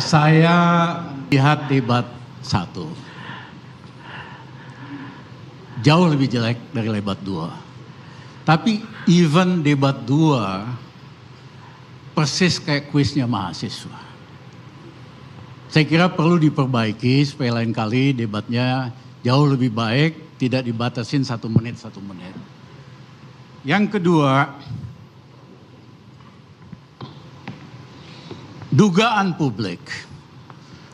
Saya lihat debat 1 jauh lebih jelek dari debat 2. Tapi even debat 2 persis kayak kuisnya mahasiswa. Saya kira perlu diperbaiki supaya lain kali debatnya jauh lebih baik, tidak dibatasin 1 menit. Yang kedua, dugaan publik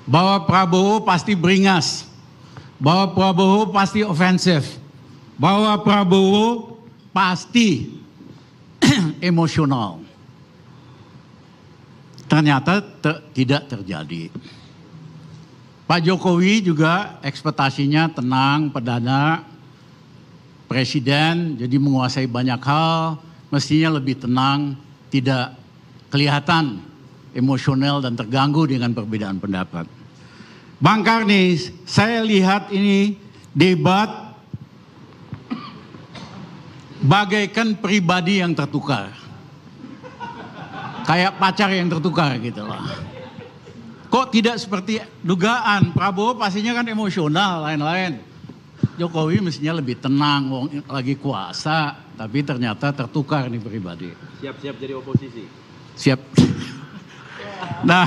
bahwa Prabowo pasti beringas, bahwa Prabowo pasti ofensif, bahwa Prabowo pasti emosional. Ternyata tidak terjadi. Pak Jokowi juga ekspektasinya tenang, perdana, presiden, jadi menguasai banyak hal, mestinya lebih tenang, tidak kelihatan emosional dan terganggu dengan perbedaan pendapat. Bang Karnis, saya lihat ini debat bagaikan pribadi yang tertukar. Kayak pacar yang tertukar gitu loh. Kok tidak seperti dugaan, Prabowo pastinya kan emosional, lain-lain. Jokowi mestinya lebih tenang, lagi kuasa, tapi ternyata tertukar nih pribadi. Siap-siap jadi oposisi. Siap. Nah,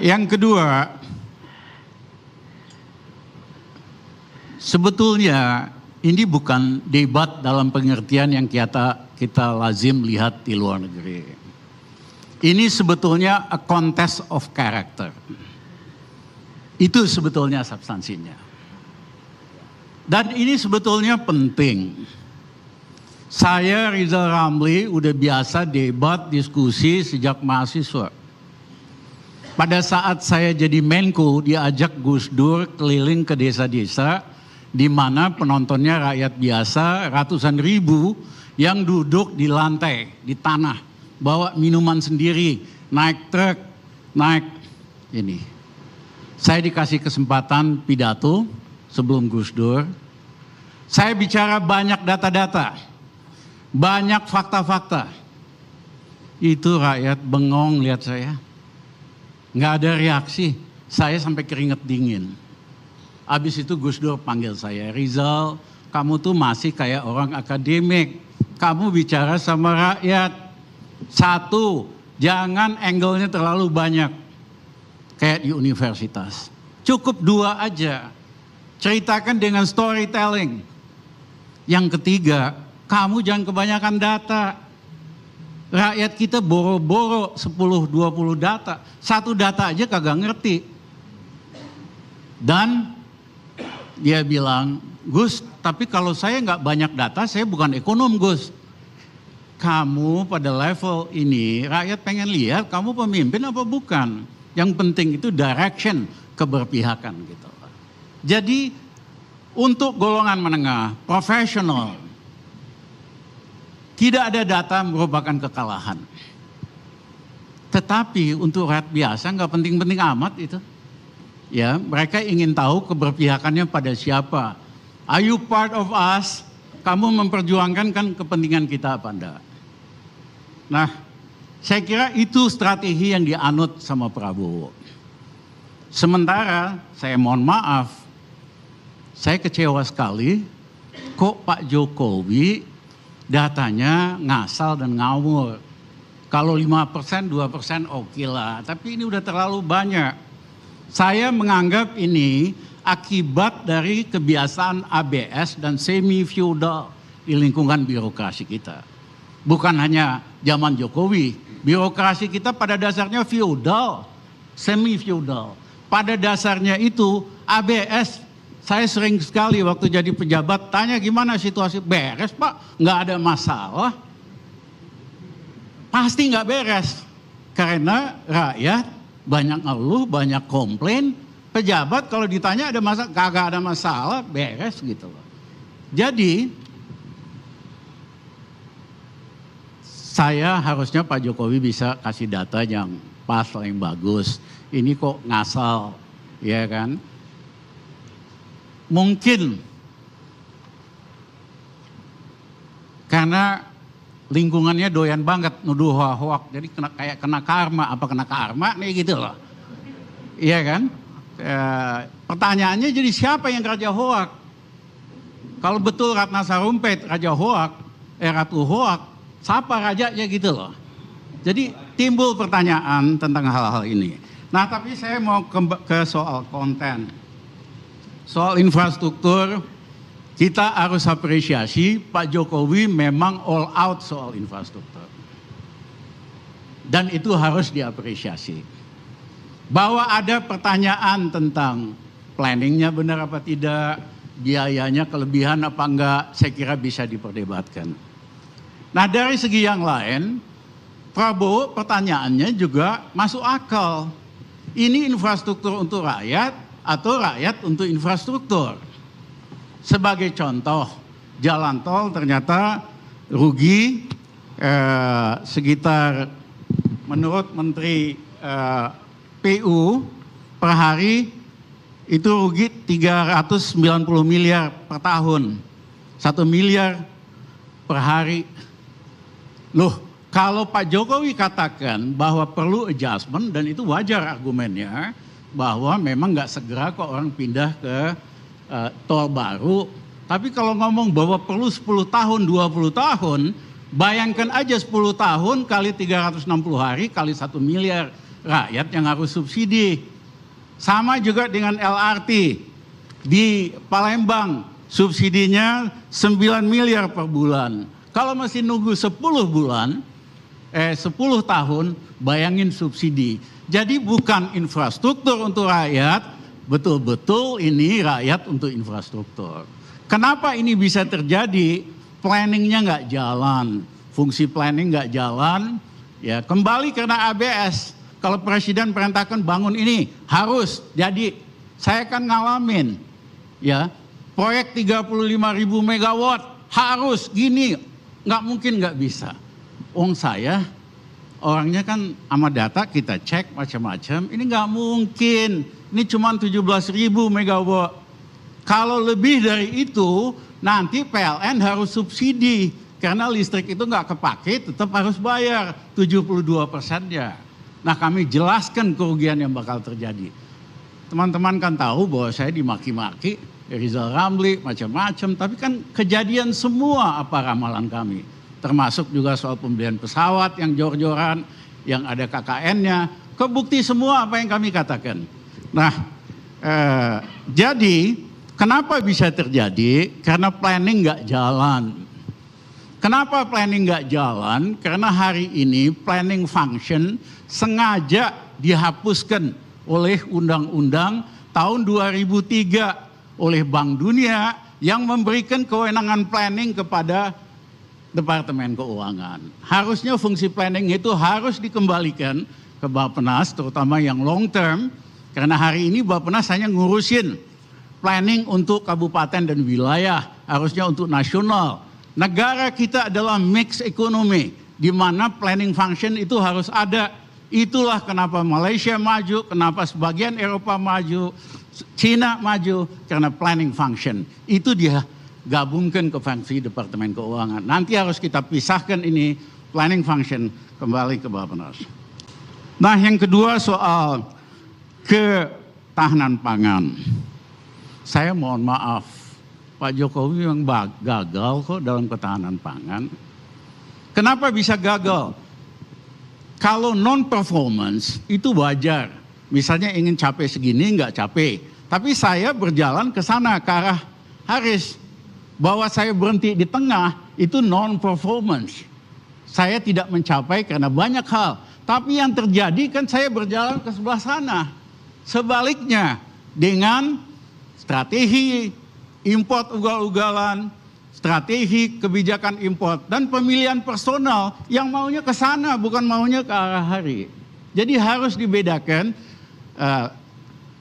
yang kedua, sebetulnya ini bukan debat dalam pengertian yang kita lazim lihat di luar negeri. Ini sebetulnya a contest of character. Itu sebetulnya substansinya. Dan ini sebetulnya penting. Saya Rizal Ramli udah biasa debat, diskusi sejak mahasiswa. Pada saat saya jadi Menko, diajak Gus Dur keliling ke desa-desa di mana penontonnya rakyat biasa, ratusan ribu yang duduk di lantai, di tanah, bawa minuman sendiri, naik truk, naik ini. Saya dikasih kesempatan pidato sebelum Gus Dur. Saya bicara banyak data-data, banyak fakta-fakta. Itu rakyat bengong lihat saya. Nggak ada reaksi, saya sampai keringet dingin. Habis itu Gus Dur panggil saya, Rizal, kamu tuh masih kayak orang akademik. Kamu bicara sama rakyat. 1, jangan angle-nya terlalu banyak. Kayak di universitas. Cukup 2 aja. Ceritakan dengan storytelling. Yang ketiga, kamu jangan kebanyakan data. Rakyat kita boro-boro 10-20 data. 1 data aja kagak ngerti. Dan dia bilang, Gus, tapi kalau saya nggak banyak data, saya bukan ekonom, Gus. Kamu pada level ini, rakyat pengen lihat kamu pemimpin apa bukan. Yang penting itu direction, keberpihakan gitu. Jadi untuk golongan menengah, profesional, tidak ada data merupakan kekalahan. Tetapi untuk rakyat biasa nggak penting-penting amat itu. Ya, mereka ingin tahu keberpihakannya pada siapa. Are you part of us? Kamu memperjuangkan kan kepentingan kita apa enggak? Nah, saya kira itu strategi yang dianut sama Prabowo. Sementara saya mohon maaf, saya kecewa sekali kok Pak Jokowi datanya ngasal dan ngawur. Kalau 5%, 2% oke lah, tapi ini udah terlalu banyak. Saya menganggap ini akibat dari kebiasaan ABS dan semi-feudal di lingkungan birokrasi kita. Bukan hanya zaman Jokowi, birokrasi kita pada dasarnya feudal, semi-feudal. Pada dasarnya itu ABS, saya sering sekali waktu jadi pejabat tanya gimana situasi, beres Pak, nggak ada masalah. Pasti nggak beres, karena rakyat banyak ngeluh, banyak komplain. Pejabat kalau ditanya ada masalah, kagak ada masalah, beres gitu loh. Jadi saya harusnya Pak Jokowi bisa kasih data yang pas, yang bagus. Ini kok ngasal, ya kan? Mungkin karena lingkungannya doyan banget nuduh hoak, jadi kayak kena karma, apa kena karma nih gitu loh. Iya kan? Pertanyaannya jadi siapa yang raja hoak? Kalau betul Ratna Sarumpait raja hoak, Ratu hoak, siapa rajanya gitu loh. Jadi timbul pertanyaan tentang hal-hal ini. Nah tapi saya mau ke soal konten. Soal infrastruktur, kita harus apresiasi Pak Jokowi memang all out soal infrastruktur. Dan itu harus diapresiasi. Bahwa ada pertanyaan tentang planningnya benar apa tidak, biayanya kelebihan apa enggak, saya kira bisa diperdebatkan. Nah dari segi yang lain, Prabowo pertanyaannya juga masuk akal. Ini infrastruktur untuk rakyat atau rakyat untuk infrastruktur? Sebagai contoh, jalan tol ternyata rugi sekitar menurut Menteri PU per hari itu rugi 390 miliar per tahun. 1 miliar per hari. Loh, kalau Pak Jokowi katakan bahwa perlu adjustment, dan itu wajar argumennya, bahwa memang nggak segera kok orang pindah ke tol baru. Tapi kalau ngomong bahwa perlu 10 tahun, 20 tahun, bayangkan aja 10 tahun kali 360 hari kali 1 miliar rakyat yang harus subsidi. Sama juga dengan LRT di Palembang, subsidinya 9 miliar per bulan. Kalau masih nunggu 10 bulan, 10 tahun, bayangin subsidi. Jadi bukan infrastruktur untuk rakyat, betul-betul ini rakyat untuk infrastruktur. Kenapa ini bisa terjadi? Planningnya nggak jalan, fungsi planning nggak jalan, ya kembali karena ABS. Kalau presiden perintahkan bangun ini, harus jadi. Saya kan ngalamin, ya proyek 35.000 megawatt, harus gini, nggak mungkin nggak bisa. Saya orangnya kan sama data kita cek macam-macam, ini nggak mungkin, ini cuma 17.000 megawatt. Kalau lebih dari itu nanti PLN harus subsidi, karena listrik itu nggak kepake tetap harus bayar 72%-nya. Nah kami jelaskan kerugian yang bakal terjadi. Teman-teman kan tahu bahwa saya dimaki-maki, Rizal Ramli, macam-macam, tapi kan kejadian semua apa ramalan kami. Termasuk juga soal pembelian pesawat yang jor-joran, yang ada KKN-nya, kebukti semua apa yang kami katakan. Nah, jadi kenapa bisa terjadi? Karena planning nggak jalan. Kenapa planning nggak jalan? Karena hari ini planning function sengaja dihapuskan oleh undang-undang tahun 2003 oleh Bank Dunia yang memberikan kewenangan planning kepada Departemen Keuangan. Harusnya fungsi planning itu harus dikembalikan ke Bappenas, terutama yang long term, karena hari ini Bappenas hanya ngurusin planning untuk kabupaten dan wilayah, harusnya untuk nasional. Negara kita adalah mix ekonomi, di mana planning function itu harus ada. Itulah kenapa Malaysia maju, kenapa sebagian Eropa maju, Cina maju, karena planning function. Itu dia gabungkan ke fungsi Departemen Keuangan. Nanti harus kita pisahkan ini planning function kembali ke Bappenas. Nah yang kedua soal ketahanan pangan. Saya mohon maaf, Pak Jokowi memang gagal kok dalam ketahanan pangan. Kenapa bisa gagal? Kalau non-performance itu wajar. Misalnya ingin capai segini nggak capai. Tapi saya berjalan ke sana, ke arah Haris. Bahwa saya berhenti di tengah itu non-performance. Saya tidak mencapai karena banyak hal. Tapi yang terjadi kan saya berjalan ke sebelah sana. Sebaliknya dengan strategi import ugal-ugalan, strategi kebijakan import, dan pemilihan personal yang maunya ke sana bukan maunya ke arah hari. Jadi harus dibedakan,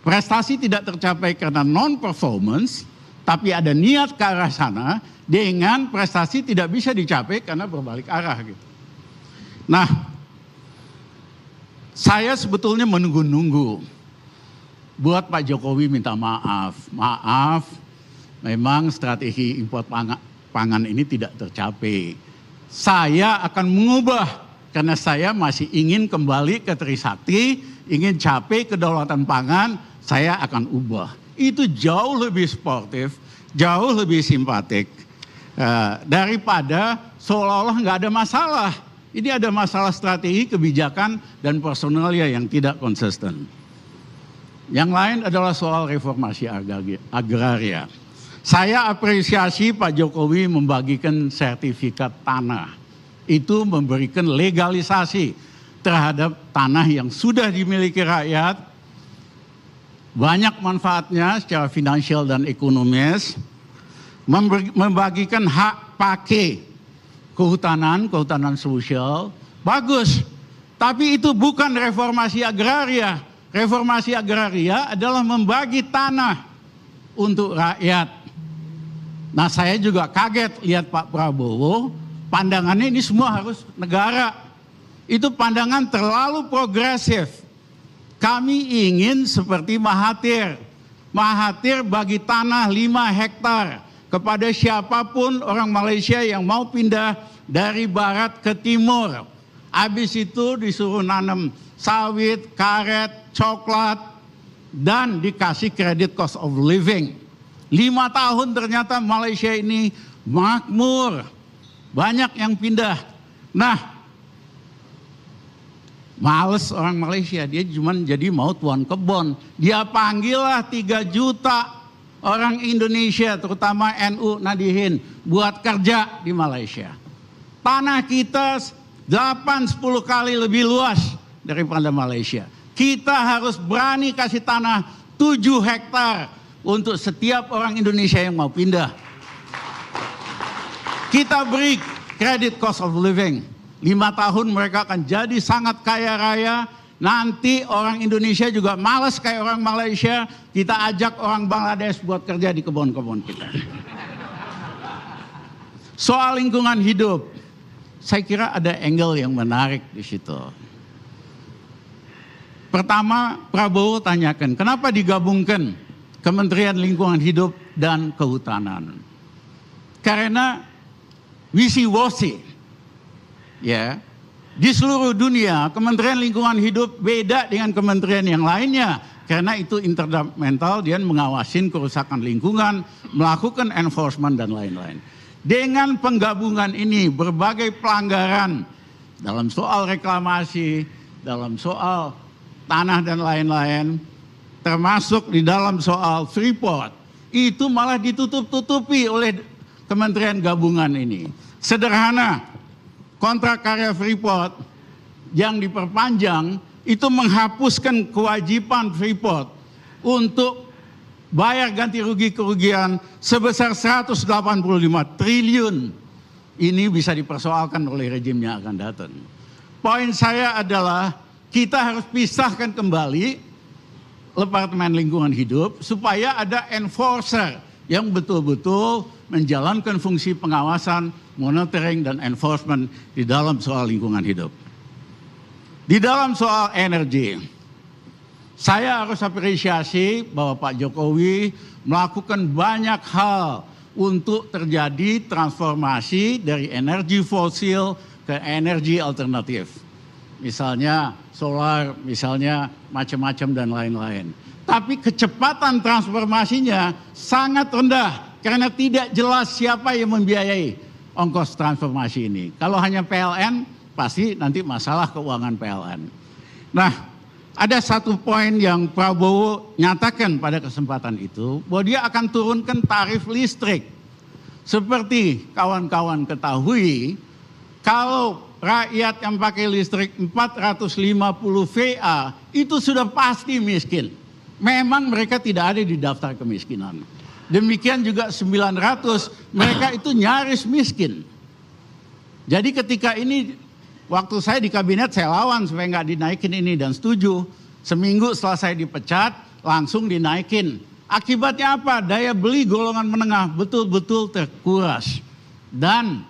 prestasi tidak tercapai karena non-performance, tapi ada niat ke arah sana, dengan prestasi tidak bisa dicapai karena berbalik arah gitu. Nah, saya sebetulnya menunggu-nunggu buat Pak Jokowi minta maaf. Maaf, memang strategi import pangan ini tidak tercapai. saya akan mengubah karena saya masih ingin kembali ke Trisakti, ingin capai kedaulatan pangan, saya akan ubah. Itu jauh lebih sportif, jauh lebih simpatik daripada seolah-olah nggak ada masalah. Ini ada masalah strategi, kebijakan, dan personalia yang tidak konsisten. Yang lain adalah soal reformasi agraria. Saya apresiasi Pak Jokowi membagikan sertifikat tanah. Itu memberikan legalisasi terhadap tanah yang sudah dimiliki rakyat. Banyak manfaatnya secara finansial dan ekonomis. Membagikan hak pakai kehutanan sosial, bagus. Tapi itu bukan reformasi agraria. Reformasi agraria adalah membagi tanah untuk rakyat. Nah, saya juga kaget lihat Pak Prabowo, pandangannya ini semua harus negara. Itu pandangan terlalu progresif. Kami ingin seperti Mahathir. Mahathir bagi tanah 5 hektar kepada siapapun orang Malaysia yang mau pindah dari barat ke timur. Habis itu disuruh nanam sawit, karet, coklat, dan dikasih kredit cost of living. 5 tahun ternyata Malaysia ini makmur. Banyak yang pindah. Nah, males orang Malaysia, dia cuma jadi mau tuan kebon. Dia panggillah 3 juta orang Indonesia, terutama NU Nadihin, buat kerja di Malaysia. Tanah kita 8-10 kali lebih luas daripada Malaysia. Kita harus berani kasih tanah 7 hektar untuk setiap orang Indonesia yang mau pindah. Kita beri kredit cost of living. 5 tahun mereka akan jadi sangat kaya raya. Nanti orang Indonesia juga malas kayak orang Malaysia. Kita ajak orang Bangladesh buat kerja di kebun-kebun kita. Soal lingkungan hidup, saya kira ada angle yang menarik di situ. Pertama, Prabowo tanyakan, kenapa digabungkan Kementerian Lingkungan Hidup dan Kehutanan? Karena wishy-washy, ya. Di seluruh dunia, Kementerian Lingkungan Hidup beda dengan kementerian yang lainnya. Karena itu interdepartemental, dia mengawasin kerusakan lingkungan, melakukan enforcement dan lain-lain. Dengan penggabungan ini, berbagai pelanggaran dalam soal reklamasi, dalam soal tanah dan lain-lain, termasuk di dalam soal Freeport, itu malah ditutup-tutupi oleh kementerian gabungan ini. Sederhana, kontrak karya Freeport yang diperpanjang itu menghapuskan kewajiban Freeport untuk bayar ganti rugi kerugian sebesar 185 triliun. Ini bisa dipersoalkan oleh rejim yang akan datang. Poin saya adalah kita harus pisahkan kembali Departemen Lingkungan Hidup supaya ada enforcer yang betul-betul menjalankan fungsi pengawasan, monitoring, dan enforcement di dalam soal lingkungan hidup. Di dalam soal energi, saya harus apresiasi bahwa Pak Jokowi melakukan banyak hal untuk terjadi transformasi dari energi fosil ke energi alternatif. Misalnya solar, misalnya macam-macam dan lain-lain. Tapi kecepatan transformasinya sangat rendah karena tidak jelas siapa yang membiayai ongkos transformasi ini. Kalau hanya PLN, pasti nanti masalah keuangan PLN. Nah, ada satu poin yang Prabowo nyatakan pada kesempatan itu, bahwa dia akan turunkan tarif listrik. Seperti kawan-kawan ketahui, kalau rakyat yang pakai listrik 450 VA itu sudah pasti miskin. Memang mereka tidak ada di daftar kemiskinan. Demikian juga 900, mereka itu nyaris miskin. Jadi ketika ini, waktu saya di kabinet saya lawan supaya nggak dinaikin ini dan setuju. Seminggu setelah saya dipecat, langsung dinaikin. Akibatnya apa? Daya beli golongan menengah betul-betul terkuras. Dan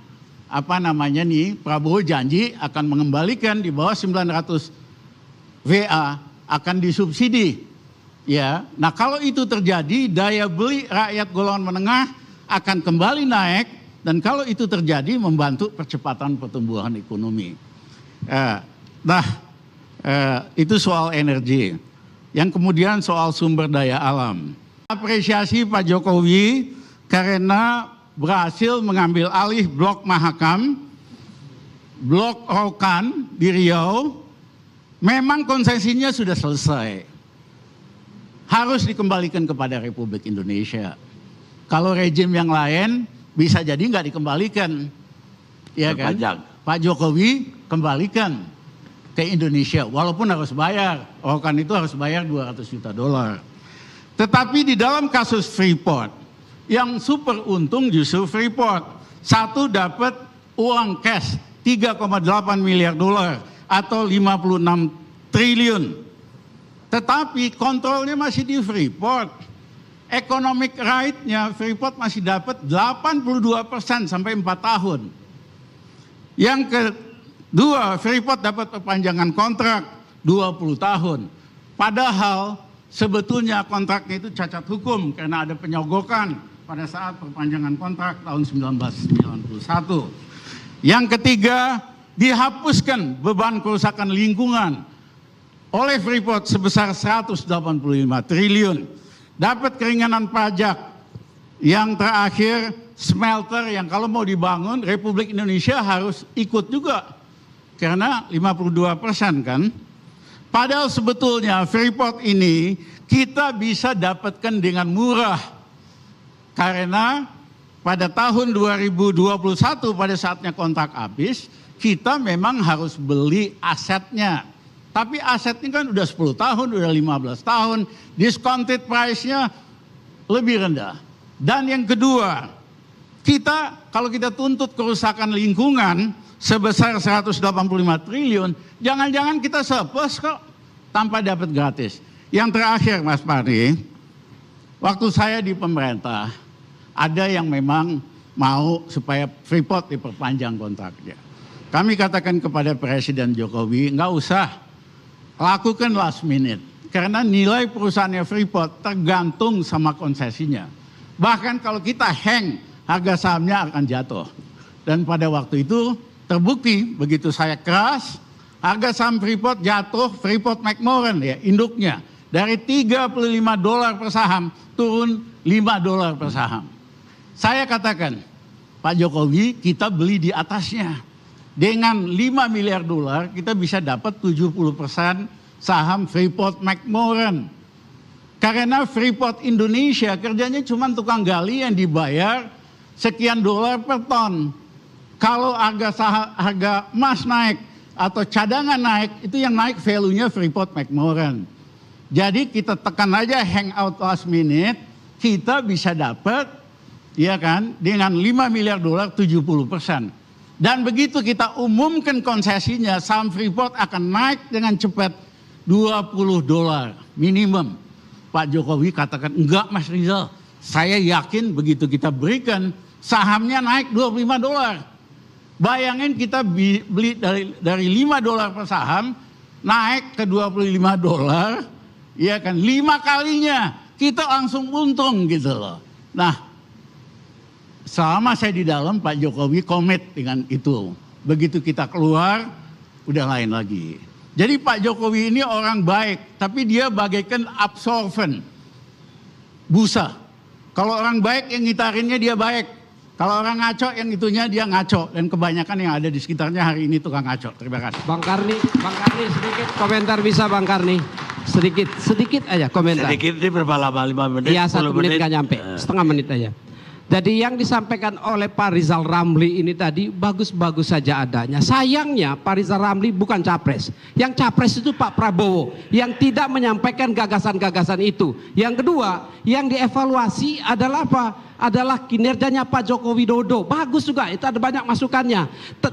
Prabowo janji akan mengembalikan di bawah 900 VA akan disubsidi. Ya, nah kalau itu terjadi, daya beli rakyat golongan menengah akan kembali naik Dan kalau itu terjadi membantu percepatan pertumbuhan ekonomi. Itu soal energi. Yang kemudian soal sumber daya alam. Apresiasi Pak Jokowi karena berhasil mengambil alih Blok Mahakam, Blok Rokan di Riau. Memang konsesinya sudah selesai. Harus dikembalikan kepada Republik Indonesia. Kalau rejim yang lain bisa jadi nggak dikembalikan, ya kan? Pak Jokowi kembalikan ke Indonesia, walaupun harus bayar. Rokan itu harus bayar 200 juta dolar. Tetapi di dalam kasus Freeport, yang super untung justru Freeport. Satu dapat uang cash 3,8 miliar dolar atau 56 triliun. Tetapi kontrolnya masih di Freeport. Economic right-nya Freeport masih dapat 82% sampai 4 tahun. Yang kedua, Freeport dapat perpanjangan kontrak 20 tahun. Padahal sebetulnya kontraknya itu cacat hukum karena ada penyogokan pada saat perpanjangan kontrak tahun 1991. Yang ketiga, dihapuskan beban kerusakan lingkungan oleh Freeport sebesar 185 triliun. Dapat keringanan pajak. Yang terakhir, smelter yang kalau mau dibangun, Republik Indonesia harus ikut juga. Karena 52% kan. Padahal sebetulnya Freeport ini kita bisa dapatkan dengan murah. Karena pada tahun 2021 pada saatnya kontrak habis, kita memang harus beli asetnya. Tapi asetnya kan udah 10 tahun, udah 15 tahun, discounted price-nya lebih rendah. Dan yang kedua, kalau kita tuntut kerusakan lingkungan sebesar 185 triliun, jangan-jangan kita surplus kok tanpa dapat gratis. Yang terakhir Mas Pardi, waktu saya di pemerintah, ada yang memang mau supaya Freeport diperpanjang kontraknya. Kami katakan kepada Presiden Jokowi, nggak usah lakukan last minute. Karena nilai perusahaannya Freeport tergantung sama konsesinya. Bahkan kalau kita hang, harga sahamnya akan jatuh. Dan pada waktu itu terbukti, begitu saya keras, harga saham Freeport jatuh, Freeport McMoran ya, induknya. Dari 35 dolar per saham, turun 5 dolar per saham. Saya katakan, Pak Jokowi kita beli di atasnya. Dengan 5 miliar dolar kita bisa dapat 70% saham Freeport McMoran. Karena Freeport Indonesia kerjanya cuma tukang gali yang dibayar sekian dolar per ton. Kalau harga emas naik atau cadangan naik, itu yang naik value-nya Freeport McMoran. Jadi kita tekan aja hangout last minute, kita bisa dapat ya kan dengan 5 miliar dolar 70%. Dan begitu kita umumkan konsesinya, saham Freeport akan naik dengan cepat 20 dolar minimum. Pak Jokowi katakan, enggak Mas Rizal, saya yakin begitu kita berikan, sahamnya naik 25 dolar. Bayangin kita beli dari 5 dolar per saham, naik ke 25 dolar, ya kan 5 kalinya, kita langsung untung gitu loh. Nah, selama saya di dalam, Pak Jokowi komit dengan itu. Begitu kita keluar, udah lain lagi. Jadi Pak Jokowi ini orang baik, tapi dia bagaikan absorben. Busa. Kalau orang baik yang ngitarinnya dia baik. Kalau orang ngaco yang itunya dia ngaco. Dan kebanyakan yang ada di sekitarnya hari ini tukang ngaco. Terima kasih. Bang Karni sedikit komentar bisa Bang Karni. Sedikit aja komentar. Sedikit ini berapa lama? 5 menit? Iya 1 menit gak nyampe, setengah menit aja. Jadi yang disampaikan oleh Pak Rizal Ramli ini tadi bagus-bagus saja adanya. Sayangnya Pak Rizal Ramli bukan capres. Yang capres itu Pak Prabowo yang tidak menyampaikan gagasan-gagasan itu. Yang kedua, yang dievaluasi adalah apa? Adalah kinerjanya Pak Joko Widodo. Bagus juga, itu ada banyak masukannya.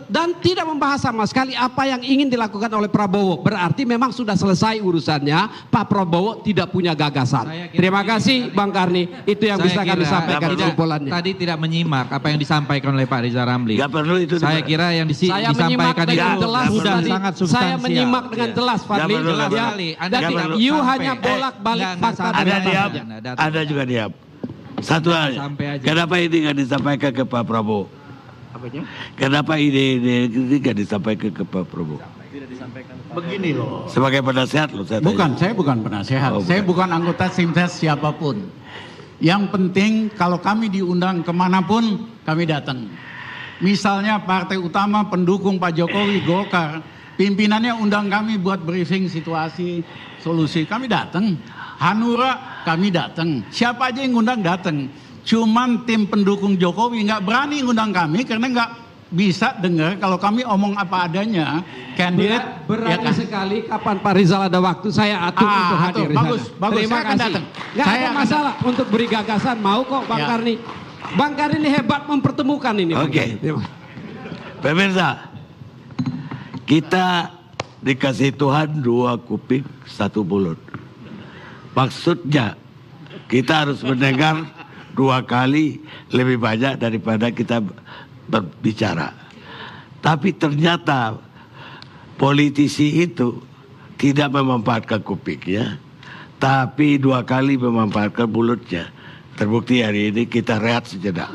Dan tidak membahas sama sekali apa yang ingin dilakukan oleh Prabowo. Berarti memang sudah selesai urusannya, Pak Prabowo tidak punya gagasan. Terima kasih Bang Karni, itu yang bisa kami sampaikan kesimpulannya. Tadi tidak menyimak apa yang disampaikan oleh Pak Rizal Ramli. Gak perlu itu. Saya kira yang disampaikan itu jelas, sudah sangat substansial. Saya menyimak dengan jelas, Fadli. Jelas sekali. Anda tidak You sampai. hanya bolak-balik fakta. Ada juga diam. Satu hal, kenapa ini nggak disampaikan ke Pak Prabowo? Apanya? Kenapa ide-ide tidak disampaikan ke Pak Prabowo? Begini loh. Sebagai penasehat loh saya tanya. Bukan, saya bukan penasehat. Oh, Saya bukan. bukan anggota tim ses siapapun. Yang penting kalau kami diundang kemanapun kami datang. Misalnya partai utama pendukung Pak Jokowi, Golkar, pimpinannya undang kami buat briefing situasi, solusi, kami datang. Hanura kami datang. Siapa aja yang undang datang. Cuman tim pendukung Jokowi nggak berani ngundang kami karena nggak bisa dengar kalau kami omong apa adanya. Kandidat Berani kan? sekali kapan Pak Rizal ada waktu saya atur untuk hadir di bagus, sana. bagus. Terima Saya akan kasih. datang. Nggak Saya ada akan masalah untuk beri gagasan, mau kok Bang Ya. Karni. Bang Karni hebat mempertemukan ini. Bang Oke. Karni. Terima. Pemirsa, kita dikasih Tuhan 2 kuping 1 mulut. Maksudnya kita harus mendengar 2 kali lebih banyak daripada kita berbicara. Tapi ternyata politisi itu tidak memanfaatkan kupingnya, tapi 2 kali memanfaatkan mulutnya. Terbukti hari ini kita rehat sejenak.